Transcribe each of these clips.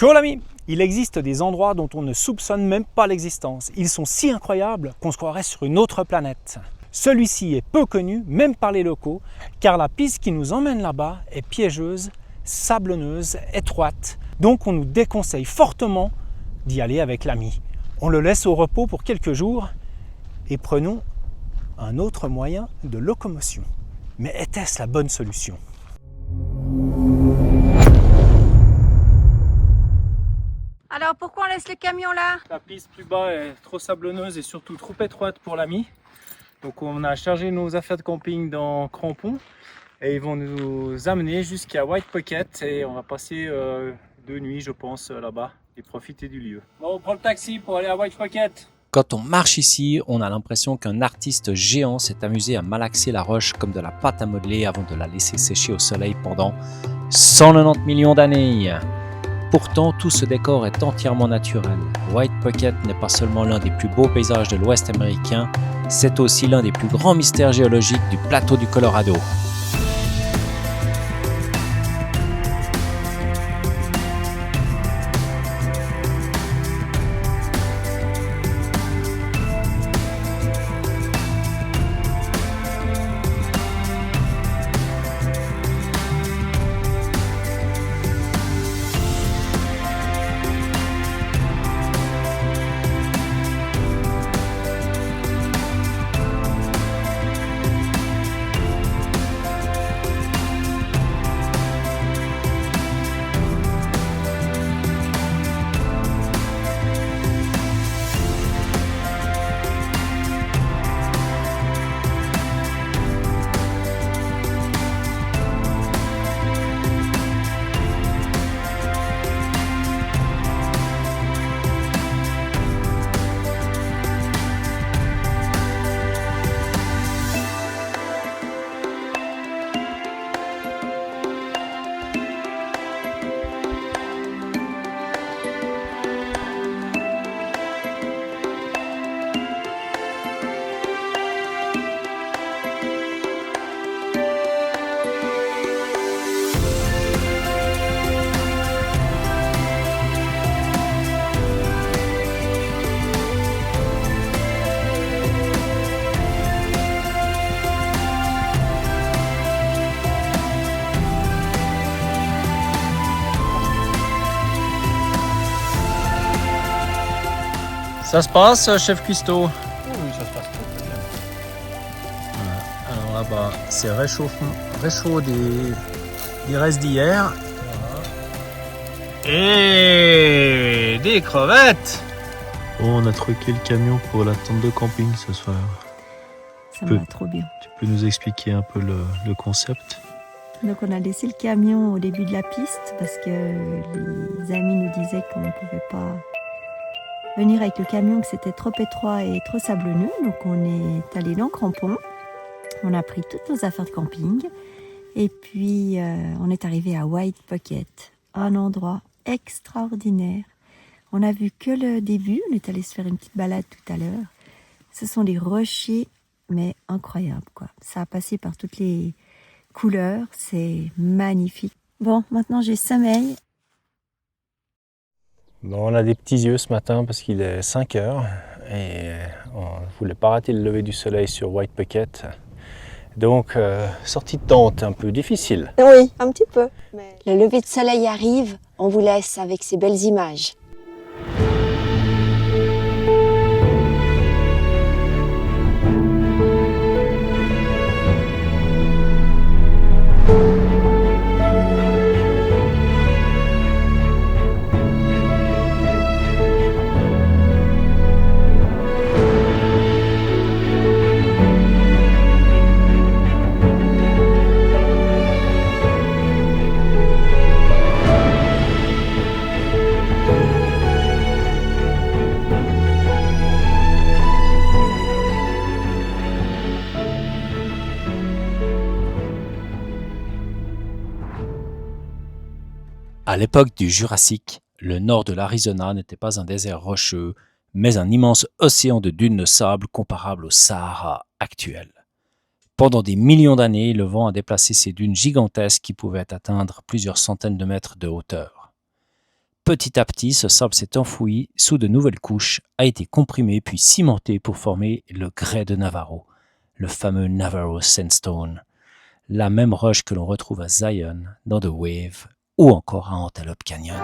Ciao l'ami! Il existe des endroits dont on ne soupçonne même pas l'existence. Ils sont si incroyables qu'on se croirait sur une autre planète. Celui-ci est peu connu, même par les locaux, car la piste qui nous emmène là-bas est piégeuse, sablonneuse, étroite. Donc on nous déconseille fortement d'y aller avec l'ami. On le laisse au repos pour quelques jours et prenons un autre moyen de locomotion. Mais était-ce la bonne solution ? Alors pourquoi on laisse le camion là? La piste plus bas est trop sablonneuse et surtout trop étroite pour l'ami. Donc on a chargé nos affaires de camping dans crampons et ils vont nous amener jusqu'à White Pocket et on va passer 2 nuits je pense là-bas et profiter du lieu. Bon, on prend le taxi pour aller à White Pocket. Quand on marche ici, on a l'impression qu'un artiste géant s'est amusé à malaxer la roche comme de la pâte à modeler avant de la laisser sécher au soleil pendant 190 millions d'années. Pourtant, tout ce décor est entièrement naturel. White Pocket n'est pas seulement l'un des plus beaux paysages de l'Ouest américain, c'est aussi l'un des plus grands mystères géologiques du plateau du Colorado. Ça se passe, chef Cuisto? Oui, ça se passe très bien. Voilà. Alors là-bas, c'est réchaud des restes d'hier. Voilà. Et des crevettes. Bon, on a truqué le camion pour la tente de camping ce soir. Ça me va trop bien. Tu peux nous expliquer un peu le concept? Donc on a laissé le camion au début de la piste parce que les amis nous disaient qu'on ne pouvait pas venir avec le camion, que c'était trop étroit et trop sablonneux. Donc on est allé dans Crampon, on a pris toutes nos affaires de camping et puis on est arrivé à White Pocket, un endroit extraordinaire. On n'a vu que le début, on est allé se faire une petite balade tout à l'heure. Ce sont des rochers, mais incroyables quoi. Ça a passé par toutes les couleurs, c'est magnifique. Bon, maintenant j'ai sommeil. Bon, on a des petits yeux ce matin parce qu'il est 5 heures et on ne voulait pas rater le lever du soleil sur White Pocket. Donc, sortie de tente un peu difficile. Oui, un petit peu. Mais... Le lever de soleil arrive, on vous laisse avec ces belles images. À l'époque du Jurassique, le nord de l'Arizona n'était pas un désert rocheux, mais un immense océan de dunes de sable comparable au Sahara actuel. Pendant des millions d'années, le vent a déplacé ces dunes gigantesques qui pouvaient atteindre plusieurs centaines de mètres de hauteur. Petit à petit, ce sable s'est enfoui sous de nouvelles couches, a été comprimé puis cimenté pour former le grès de Navarro, le fameux Navarro Sandstone, la même roche que l'on retrouve à Zion, dans The Wave ou encore à Antelope Canyon.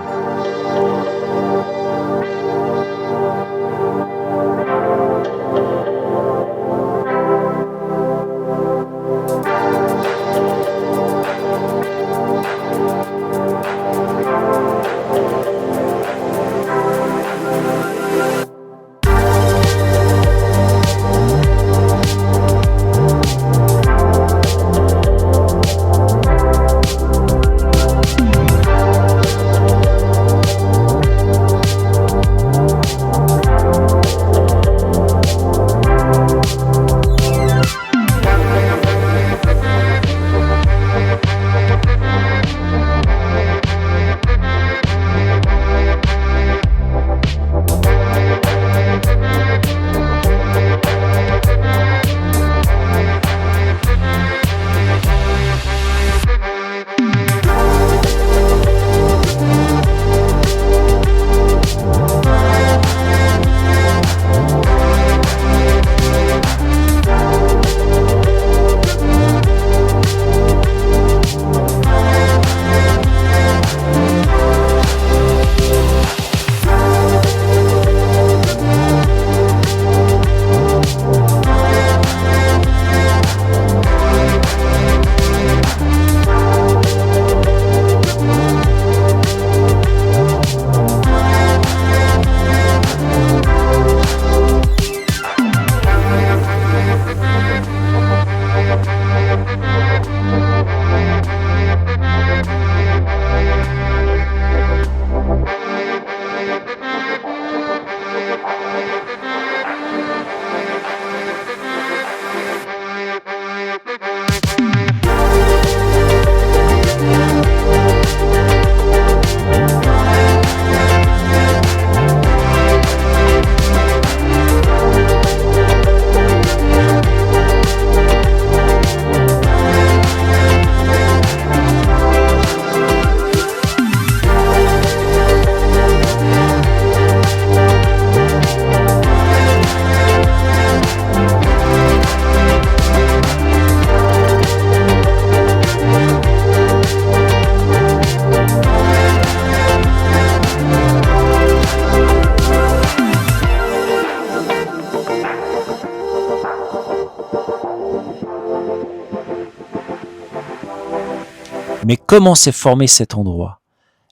Mais comment s'est formé cet endroit ?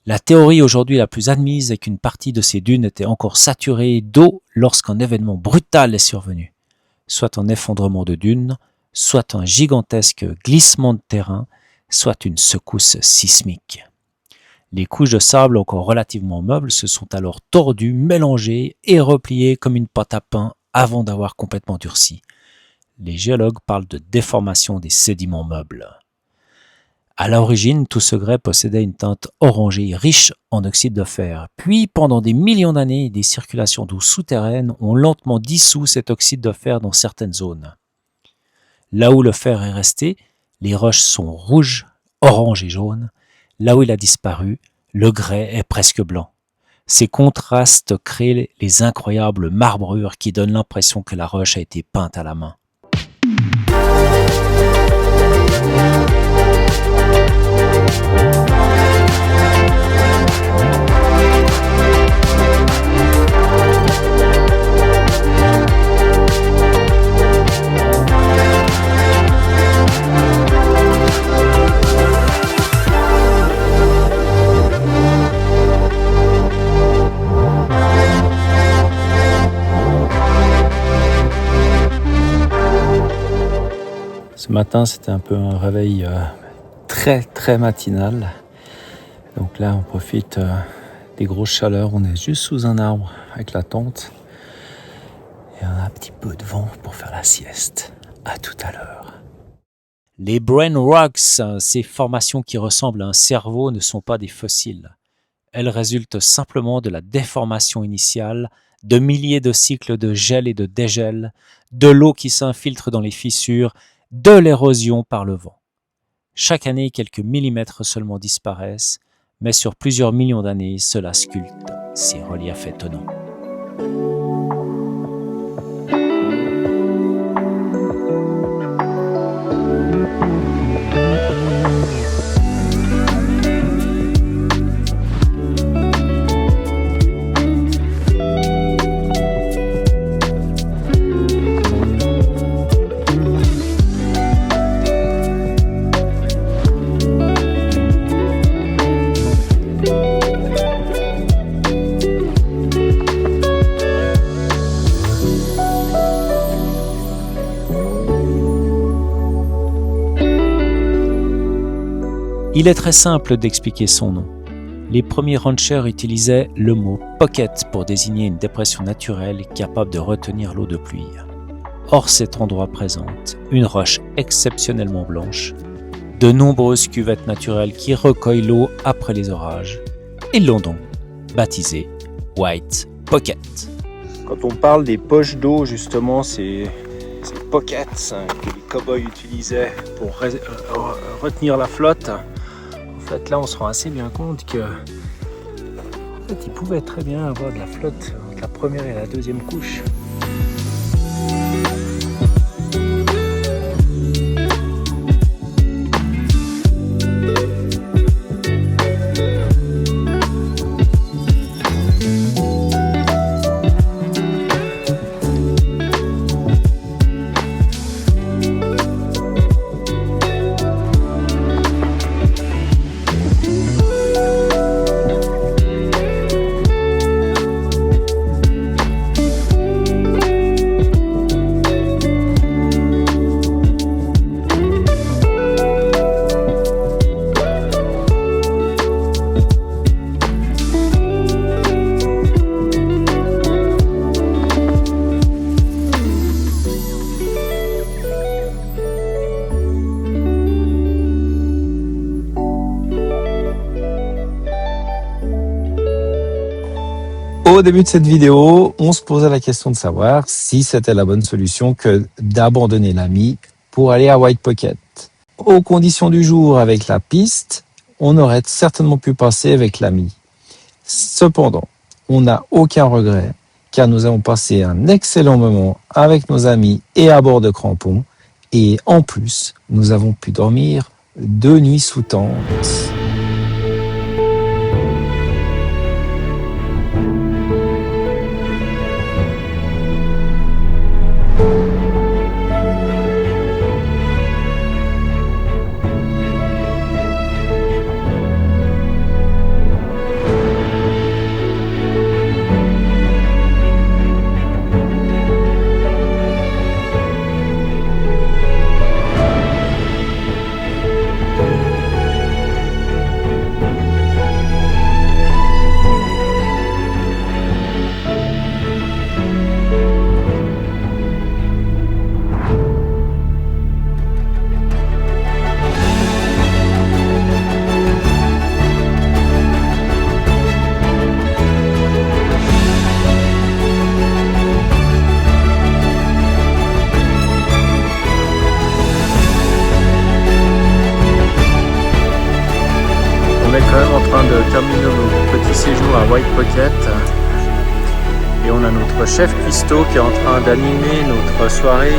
La théorie aujourd'hui la plus admise est qu'une partie de ces dunes était encore saturée d'eau lorsqu'un événement brutal est survenu, soit un effondrement de dunes, soit un gigantesque glissement de terrain, soit une secousse sismique. Les couches de sable encore relativement meubles se sont alors tordues, mélangées et repliées comme une pâte à pain avant d'avoir complètement durci. Les géologues parlent de déformation des sédiments meubles. À l'origine, tout ce grès possédait une teinte orangée riche en oxyde de fer. Puis, pendant des millions d'années, des circulations d'eau souterraines ont lentement dissous cet oxyde de fer dans certaines zones. Là où le fer est resté, les roches sont rouges, oranges et jaunes. Là où il a disparu, le grès est presque blanc. Ces contrastes créent les incroyables marbrures qui donnent l'impression que la roche a été peinte à la main. Ce matin, c'était un peu un réveil très matinal. Donc là, on profite des grosses chaleurs. On est juste sous un arbre avec la tente. Et on a un petit peu de vent pour faire la sieste. À tout à l'heure. Les brain rocks, ces formations qui ressemblent à un cerveau, ne sont pas des fossiles. Elles résultent simplement de la déformation initiale, de milliers de cycles de gel et de dégel, de l'eau qui s'infiltre dans les fissures, de l'érosion par le vent. Chaque année, quelques millimètres seulement disparaissent, mais sur plusieurs millions d'années, cela sculpte ces reliefs étonnants. Il est très simple d'expliquer son nom. Les premiers ranchers utilisaient le mot « pocket » pour désigner une dépression naturelle capable de retenir l'eau de pluie. Or, cet endroit présente une roche exceptionnellement blanche, de nombreuses cuvettes naturelles qui recueillent l'eau après les orages. Ils l'ont donc baptisé White Pocket. Quand on parle des poches d'eau, justement, ces pockets que les cow-boys utilisaient pour retenir la flotte, en fait, là, on se rend assez bien compte que, en fait, ils pouvaient très bien avoir de la flotte entre la première et la deuxième couche. Au début de cette vidéo, on se posait la question de savoir si c'était la bonne solution que d'abandonner l'AMI pour aller à White Pocket. Aux conditions du jour avec la piste, on aurait certainement pu passer avec l'AMI. Cependant, on n'a aucun regret car nous avons passé un excellent moment avec nos amis et à bord de crampons et en plus, nous avons pu dormir 2 nuits sous tente. On est quand même en train de terminer notre petit séjour à White Pocket et on a notre chef cuistot qui est en train d'animer notre soirée.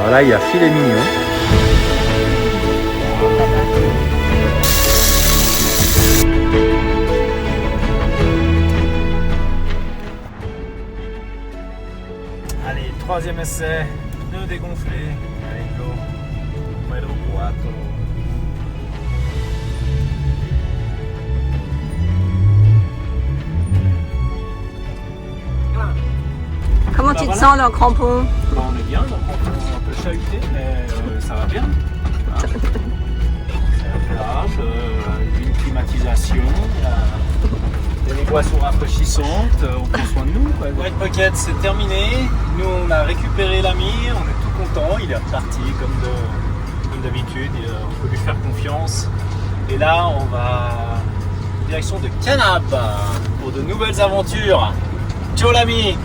Voilà, il y a filet mignon. Allez, troisième essai, pneu dégonflé, avec l'eau, numéro 4. Comment tu te sens dans le crampon? On est bien, donc on est un peu chahuté, mais ça va bien. Hein, c'est agréable, une climatisation, des boissons rafraîchissantes, on prend soin de nous. White Pocket c'est terminé, nous on a récupéré l'ami, on est tout content, il est reparti comme d'habitude, on peut lui faire confiance. Et là on va en direction de Kanab pour de nouvelles aventures. Ciao l'ami!